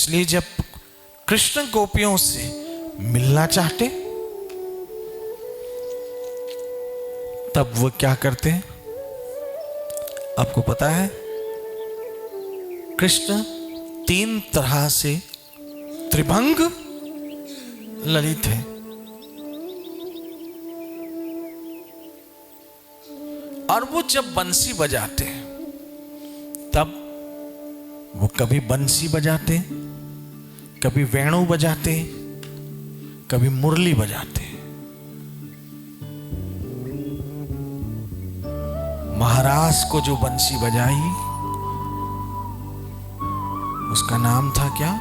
इसलिए जब कृष्ण गोपियों से मिलना चाहते तब वो क्या करते हैं? आपको पता है कृष्ण 3 तरह से त्रिभंग ललित है। और वो जब बंसी बजाते हैं तब वो कभी बंसी बजाते, कभी वेणु बजाते, कभी मुरली बजाते। महाराज को जो बंसी बजाई उसका नाम था क्या?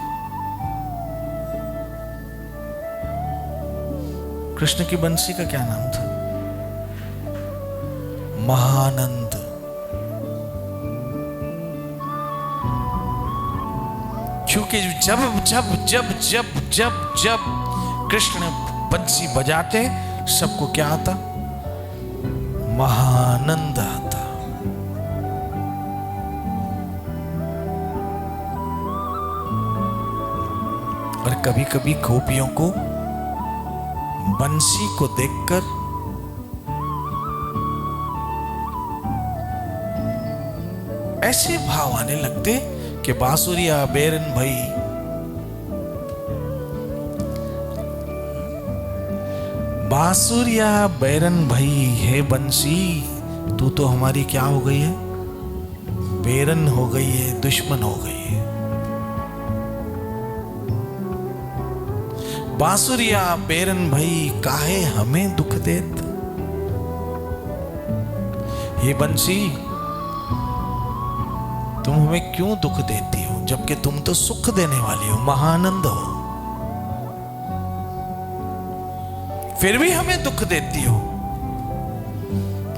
कृष्ण की बंसी का क्या नाम था? महानंद। क्योंकि जब जब जब जब जब जब कृष्ण बंसी बजाते सबको क्या आता? महानंद आता। और कभी कभी गोपियों को बंसी को देखकर ऐसे भाव आने लगते कि बांसुरिया बेरन भाई, बांसुरिया बेरन भाई, हे बंसी तू तो हमारी क्या हो गई है? बेरन हो गई है, दुश्मन हो गई है। बांसुरिया बेरन भाई काहे हमें दुख देत? हे बंसी तुम हमें क्यों दुख देती हो, जबकि तुम तो सुख देने वाली हो, महानंद हो, फिर भी हमें दुख देती हो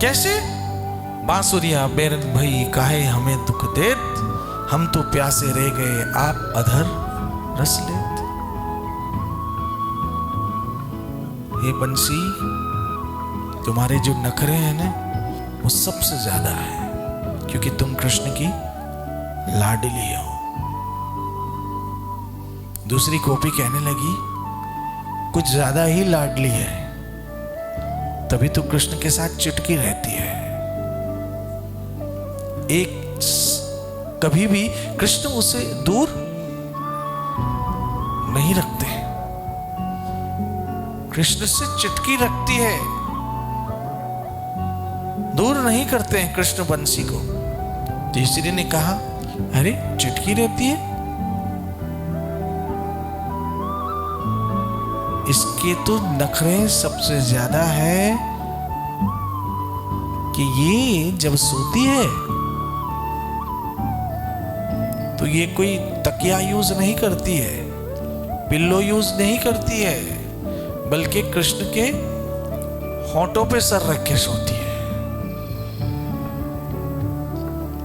कैसे? बांसुरिया बेरन भाई काहे हमें दुख देत, हम तो प्यासे रह गए आप अधर रस लेत। हे बंसी तुम्हारे जो नखरे हैं ना वो सबसे ज्यादा है, क्योंकि तुम कृष्ण की लाडली हो। दूसरी गोपी कहने लगी कुछ ज्यादा ही लाडली है, तभी तो कृष्ण के साथ चिटकी रहती है। कभी भी कृष्ण उसे दूर नहीं रखते, कृष्ण से चिटकी रखती है, दूर नहीं करते हैं कृष्ण बंसी को। तीसरी ने कहा अरे चिटकी रहती है, इसके तो नखरे सबसे ज्यादा है कि ये जब सोती है तो ये कोई तकिया यूज नहीं करती है, पिल्लो यूज नहीं करती है, बल्कि कृष्ण के होंठों पे सर रख के सोती है।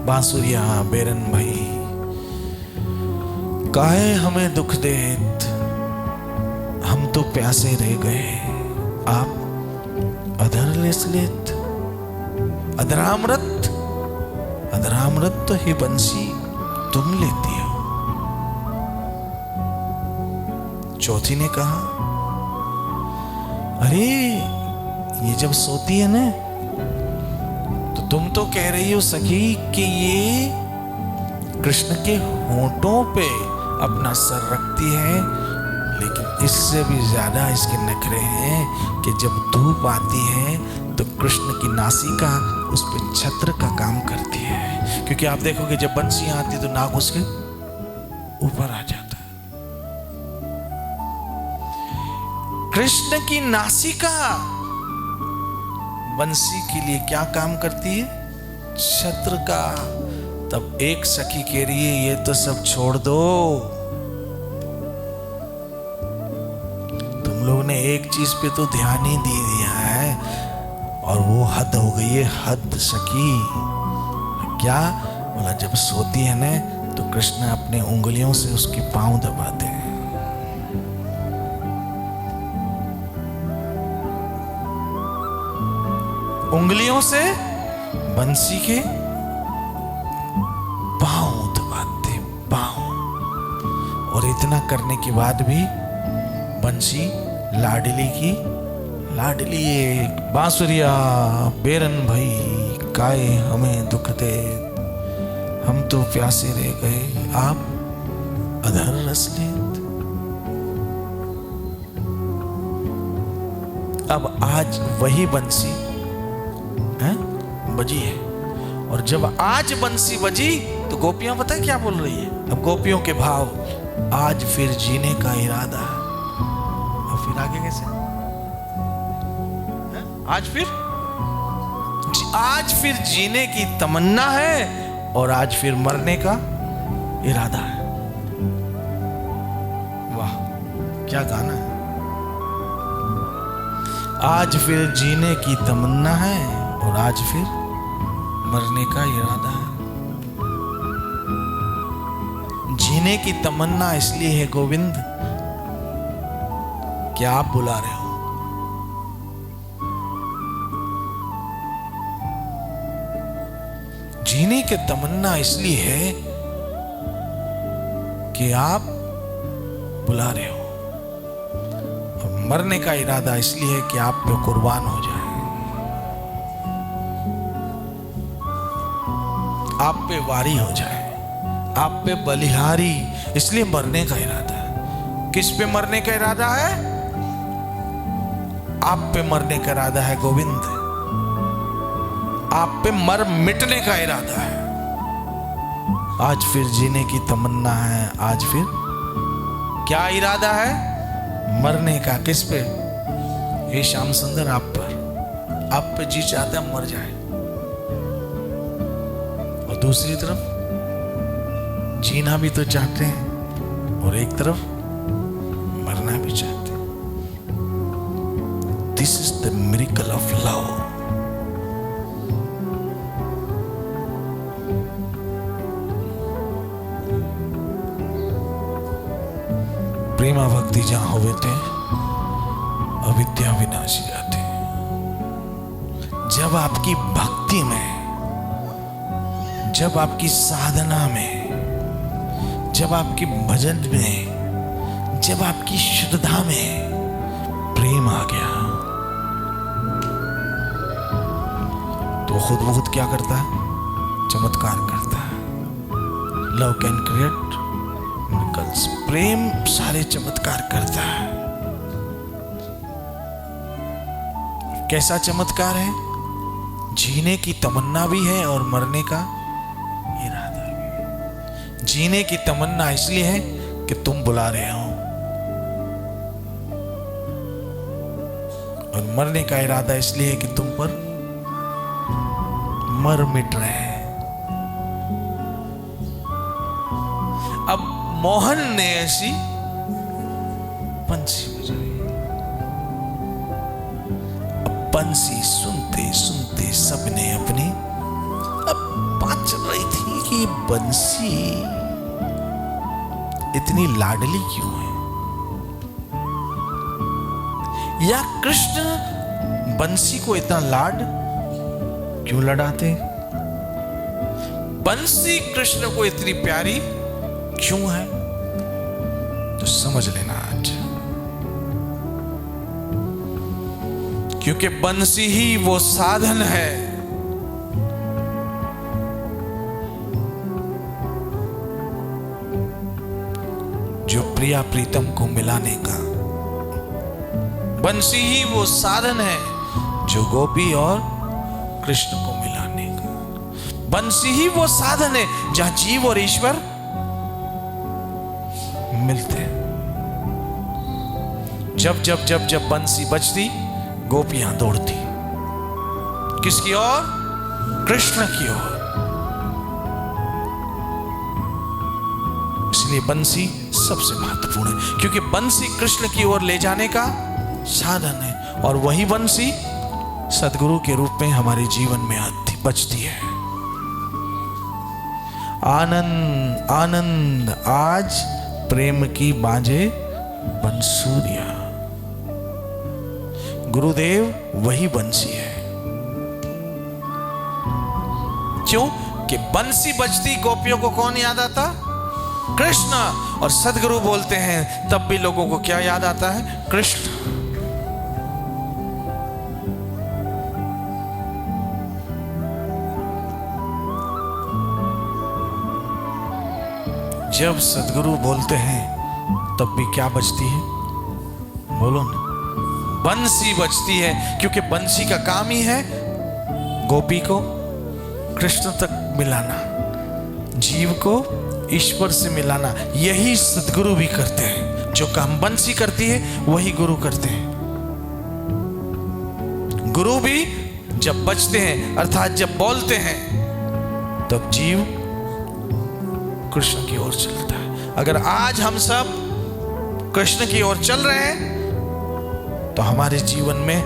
बांसुरिया बेरन भाई काहे हमें दुख देत, हम तो प्यासे रह गए आप अधर लेस लेत। अधरामृत, अधरामृत तो ही बंसी तुम लेती हो। चौथी ने कहा अरे ये जब सोती है ना तो तुम तो कह रही हो सखी कि ये कृष्ण के होंठों पे अपना सर रखती है, लेकिन इससे भी ज्यादा इसके नखरे हैं कि जब धूप आती है तो कृष्ण की नासिका उस पे छत्र का काम करती है, क्योंकि आप देखोगे जब बंसियां आती तो नाक उसके ऊपर आ जाता है। कृष्ण की नासिका बंसी के लिए क्या काम करती है? छत्र का। तब एक सखी कह रही है ये तो सब छोड़ दो, तुम लोग ने एक चीज पे तो ध्यान ही दे दिया है और वो हद हो गई है, हद सखी। क्या बोला? जब सोती है ना तो कृष्ण अपने उंगलियों से उसके पांव दबाते हैं। उंगलियों से बंसी के पांव दबाते, पांव। और इतना करने के बाद भी बंसी लाडली की लाडली। बांसुरिया बेरन भई काए हमें दुख दे, हम तो प्यासे रह गए आप अधर रस लेत। अब आज वही बंसी है बजी है, और जब आज बंसी बजी तो गोपियां पता है क्या बोल रही है? अब गोपियों के भाव, आज फिर जीने का इरादा है। अब फिर आगे कैसे है? आज फिर जीने की तमन्ना है और आज फिर मरने का इरादा है। वाह क्या गाना है। आज फिर जीने की तमन्ना है और आज फिर मरने का इरादा है। जीने की तमन्ना इसलिए है गोविंद कि आप बुला रहे हो। जीने की तमन्ना इसलिए है कि आप बुला रहे हो, और मरने का इरादा इसलिए है कि आप पे कुर्बान हो जाए, आप पे वारी हो जाए, आप पे बलिहारी। इसलिए मरने का इरादा है। किस पे मरने का इरादा है? आप पे मरने का इरादा है गोविंद। आप पे मर मिटने का इरादा है। आज फिर जीने की तमन्ना है, आज फिर क्या इरादा है? मरने का। किस पे? हे श्याम सुंदर आप पर। आप पे जी चाहता है मर जाए, और दूसरी तरफ जीना भी तो चाहते हैं और एक तरफ मरना भी चाहते हैं। This is the miracle of love. प्रेमा भक्ति जहां होवे थे अविद्या विनाशी जाते। जब आपकी भक्ति में, जब आपकी साधना में, जब आपके भजन में, जब आपकी श्रद्धा में प्रेम आ गया तो खुद ब खुद क्या करता है? चमत्कार करता है। Love can create miracles. प्रेम सारे चमत्कार करता है। कैसा चमत्कार है? जीने की तमन्ना भी है और मरने का इरादा भी। जीने की तमन्ना इसलिए है कि तुम बुला रहे हो, और मरने का इरादा इसलिए है कि तुम पर मर मिट रहे हैं। अब मोहन ने ऐसी बंसी बजाई। अब बंसी सुनते सुनते सबने अपनी, अब बात चल रही थी कि बंसी इतनी लाडली क्यों है, या कृष्ण बंसी को इतना लाड क्यों लड़ाते? बंसी कृष्ण को इतनी प्यारी क्यों है? तो समझ लेना आज, क्योंकि बंसी ही वो साधन है जो प्रिया प्रीतम को मिलाने का। बंसी ही वो साधन है जो गोपी और कृष्ण को मिलाने का। बंसी ही वो साधन है जहां जीव और ईश्वर मिलते हैं। जब जब जब जब बंसी बजती गोपियां दौड़ती किसकी ओर? कृष्ण की ओर। इसलिए बंसी सबसे महत्वपूर्ण है, क्योंकि बंसी कृष्ण की ओर ले जाने का साधन है, और वही बंसी सदगुरु के रूप में हमारे जीवन में आती बचती है। आनंद आनंद आज प्रेम की बाजे बंसूरिया। गुरुदेव वही बंसी है। क्यों? कि बंसी बजती गोपियों को कौन याद आता? कृष्ण। और सदगुरु बोलते हैं तब भी लोगों को क्या याद आता है? कृष्ण। जब सदगुरु बोलते हैं तब भी क्या बजती है? बोलो ना, बंसी बजती है। क्योंकि बंसी का काम ही है गोपी को कृष्ण तक मिलाना, जीव को ईश्वर से मिलाना। यही सदगुरु भी करते हैं। जो काम बंसी करती है वही गुरु करते हैं। गुरु भी जब बजते हैं अर्थात जब बोलते हैं तब जीव कृष्ण की ओर चलता है। अगर आज हम सब कृष्ण की ओर चल रहे हैं तो हमारे जीवन में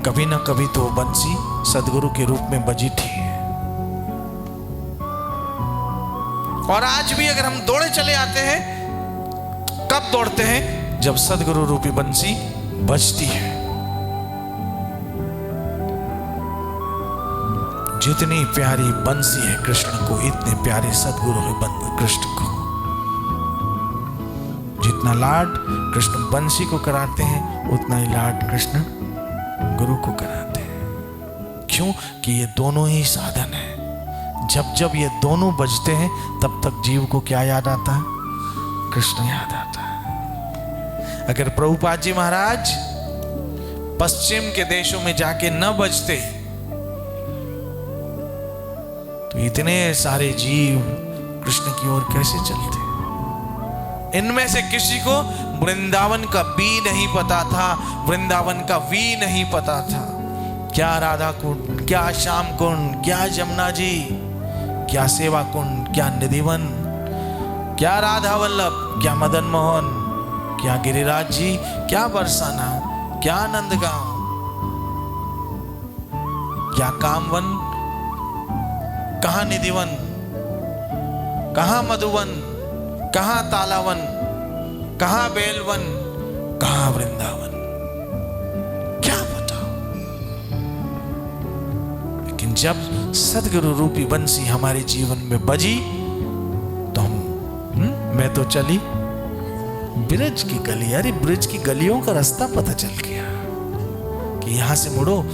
कभी ना कभी तो बंसी सदगुरु के रूप में बजी थी। और आज भी अगर हम दौड़े चले आते हैं, कब दौड़ते हैं? जब सदगुरु रूपी बंसी बजती है। जितनी प्यारी बंसी है कृष्ण को, इतने प्यारे सदगुरु है कृष्ण को। जितना लाड कृष्ण बंसी को कराते हैं उतना ही लाड कृष्ण गुरु को कराते हैं। क्यों? कि ये दोनों ही साधन है। जब जब ये दोनों बजते हैं तब तक जीव को क्या याद आता है? कृष्ण याद आता है। अगर प्रभुपाद जी महाराज पश्चिम के देशों में जाके न बजते तो इतने सारे जीव कृष्ण की ओर कैसे चलते? इनमें से किसी को वृंदावन का बी नहीं पता था, वृंदावन का वी नहीं पता था। क्या राधा कुंड, क्या श्याम कुंड, क्या जमुना जी, क्या सेवा कुंड, क्या निधिवन, क्या राधा वल्लभ, क्या मदन मोहन, क्या गिरिराज जी, क्या बरसाना, क्या नंदगांव, क्या कामवन, कहां निधिवन, कहां मधुवन, कहां तालावन, कहां बेलवन, कहां वृंदावन, क्या बताओ। लेकिन जब सदगुरु रूपी बंसी हमारे जीवन में बजी तो मैं तो चली ब्रिज की गली। अरे ब्रिज की गलियों का रास्ता पता चल गया कि यहां से मुड़ो,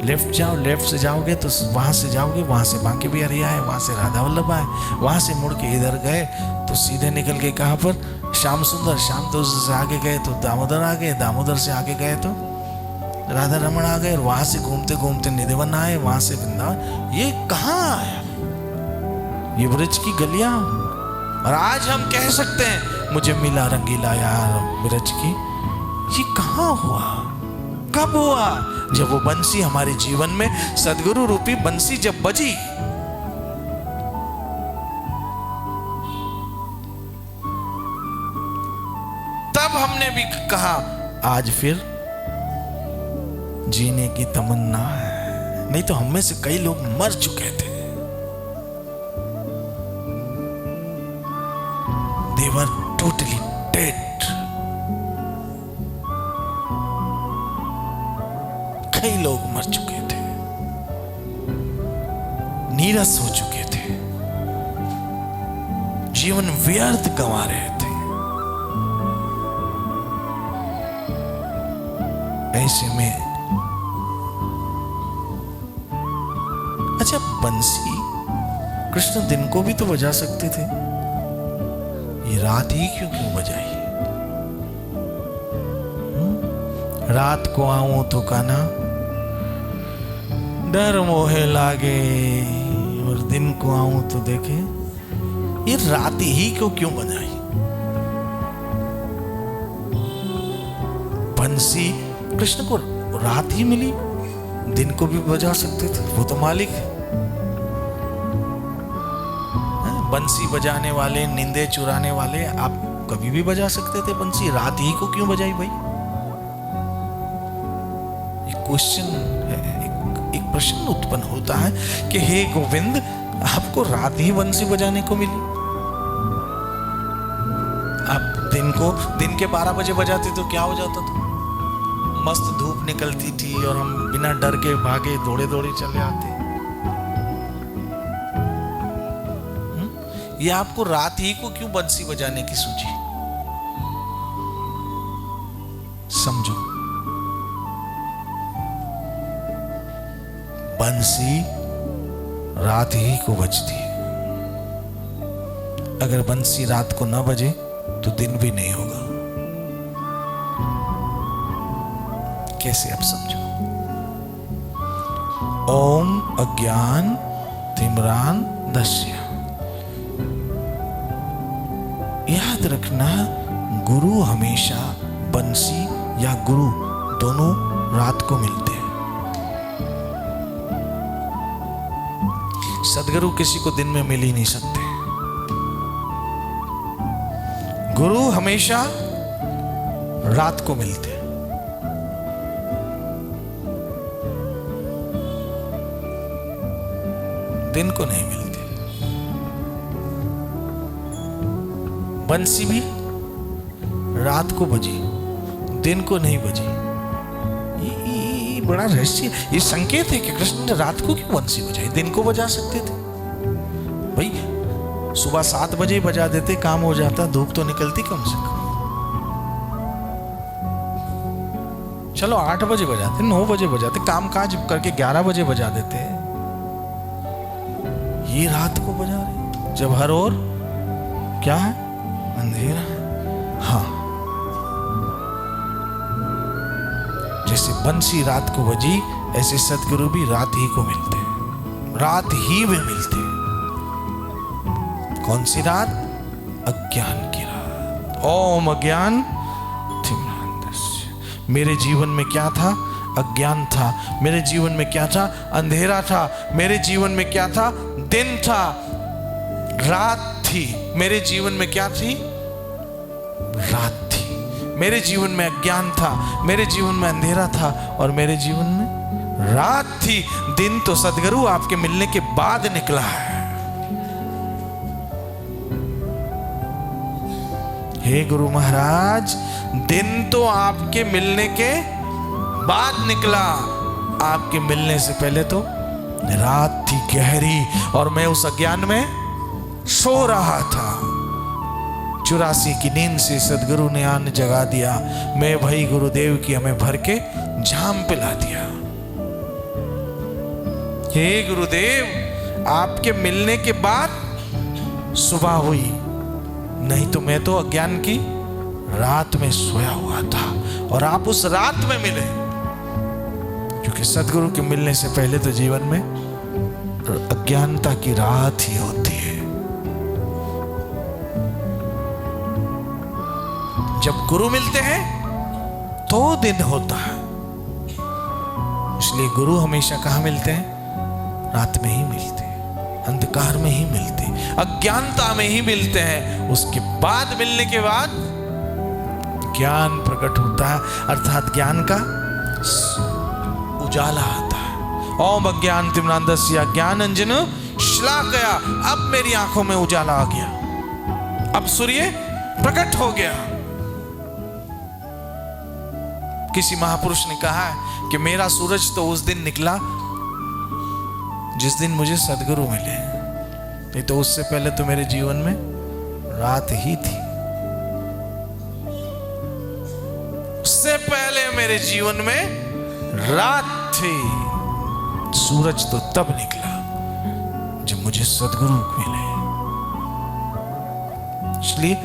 लेफ्ट जाओ, लेफ्ट से जाओगे तो वहां से जाओगे, वहां से बांके बिहारिया है, वहां से राधा वल्लभ है, वहां से मुड़ के इधर गए तो सीधे निकल के कहां पर? श्याम सुंदर। श्याम तो से आगे गए तो दामोदर आ गए, दामोदर से आगे गए तो राधा रमण आ गए, और वहां से घूमते घूमते निधिवन आए, वहां से वृंदावन। ये कहां आया? ये ब्रिज की गलियां। और आज हम कह सकते हैं मुझे मिला रंगीला यार ब्रिज की। ये कहां हुआ? कब हुआ? जब वो बंसी हमारे जीवन में सदगुरु रूपी बंसी जब बजी। तब हमने भी कहा आज फिर जीने की तमन्ना है। नहीं तो हम में से कई लोग मर चुके थे। They were totally dead. कई लोग मर चुके थे, नीरस हो चुके थे, जीवन व्यर्थ गंवा रहे थे। ऐसे में अच्छा, बंसी कृष्ण दिन को भी तो बजा सकते थे, ये रात ही क्यों बजाई? रात को आऊं तो काना डर मोहे लागे, और दिन को आऊं तो देखे। ये रात ही क्यों बजाई? बंसी कृष्ण को रात ही मिली, दिन को भी बजा सकते थे, वो तो मालिक है। बंसी बजाने वाले, नींदे चुराने वाले, आप कभी भी बजा सकते थे बंसी, रात ही को क्यों बजाई भाई? ये क्वेश्चन है, एक प्रश्न उत्पन्न होता है कि हे गोविंद, आपको रात ही बंसी बजाने को मिली। आप दिन के 12 बजे बजाते तो क्या हो जाता था? मस्त धूप निकलती थी और हम बिना डर के भागे दौड़े दौड़े चले आते। ये आपको रात ही को क्यों बंसी बजाने की सूझी? समझो, बंसी रात ही को बजती है। अगर बंसी रात को न बजे तो दिन भी नहीं होगा। कैसे आप समझो? ओम अज्ञान तिम्रान दस्य। याद रखना, गुरु हमेशा बंसी या गुरु दोनों रात को मिलते हैं। सदगुरु किसी को दिन में मिल ही नहीं सकते। गुरु हमेशा रात को मिलते हैं। दिन को नहीं मिलते। बंसी भी रात को बजी, दिन को नहीं बजी। ये बड़ा रहस्य, ये संकेत है कि कृष्ण ने रात को क्यों बंसी बजाई, दिन को बजा सकते थे। भाई सुबह 7 बजे बजा देते, काम हो जाता, धूप तो निकलती कम से कम। चलो 8 बजे बजाते, 9 बजे बजाते, काम काज करके 11 बजे बजा देते। ये रात को बजा रहे जब हर ओर क्या है? अंधेरा। हाँ, जैसे बंसी रात को बजी, ऐसे सदगुरु भी रात ही को मिलते हैं, रात ही में मिलते हैं। कौन सी रात? अज्ञान की रात। ओम अज्ञान तिम्रान दस्य। मेरे जीवन में क्या था? अज्ञान था। मेरे जीवन में क्या था? अंधेरा था। मेरे जीवन में क्या था? दिन था, रात थी। मेरे जीवन में क्या थी? रात थी। मेरे जीवन में अज्ञान था, मेरे जीवन में अंधेरा था, और मेरे जीवन में रात थी। दिन तो सदगुरु आपके मिलने के बाद निकला है। हे गुरु महाराज, दिन तो आपके मिलने के बाद निकला। आपके मिलने से पहले तो रात थी गहरी, और मैं उस अज्ञान में सो रहा था। 84 की नींद से सदगुरु ने आन जगा दिया। मैं भाई गुरुदेव की हमें भर के जाम पिला दिया। हे गुरुदेव, आपके मिलने के बाद सुबह हुई, नहीं तो मैं तो अज्ञान की रात में सोया हुआ था, और आप उस रात में मिले। क्योंकि सदगुरु के मिलने से पहले तो जीवन में अज्ञानता की रात ही होती है। जब गुरु मिलते हैं तो दिन होता है। इसलिए गुरु हमेशा कहां मिलते हैं? रात में ही मिलते हैं, अंधकार में ही मिलते हैं, अज्ञानता में ही मिलते हैं। उसके बाद, मिलने के बाद ज्ञान प्रकट होता है, अर्थात ज्ञान का उजाला आता है। ओम अज्ञान तिम्रान दस्य ज्ञान अंजन श्लाकया। अब मेरी आंखों में उजाला आ गया, अब सूर्य प्रकट हो गया। किसी महापुरुष ने कहा है कि मेरा सूरज तो उस दिन निकला जिस दिन मुझे सदगुरु मिले, नहीं तो उससे पहले तो मेरे जीवन में रात ही थी। उससे पहले मेरे जीवन में रात थी। सूरज तो तब निकला जब मुझे सदगुरु मिले। इसलिए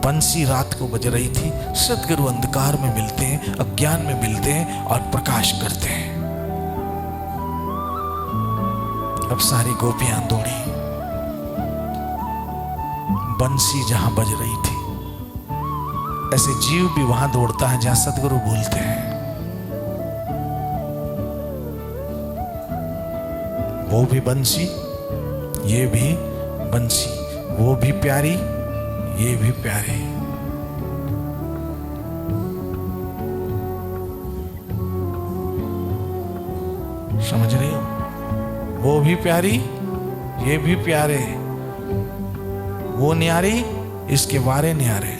बंसी रात को बज रही थी, सदगुरु अंधकार में मिलते हैं, अज्ञान में मिलते हैं और प्रकाश करते हैं। अब सारी गोपियां दौड़ी, बंसी जहां बज रही थी, ऐसे जीव भी वहां दौड़ता है जहां सदगुरु बोलते हैं। वो भी बंसी, ये भी बंसी, वो भी प्यारी, ये भी प्यारे। समझ रहे हो? वो भी प्यारी, ये भी प्यारे। वो न्यारी, इसके वारे न्यारे।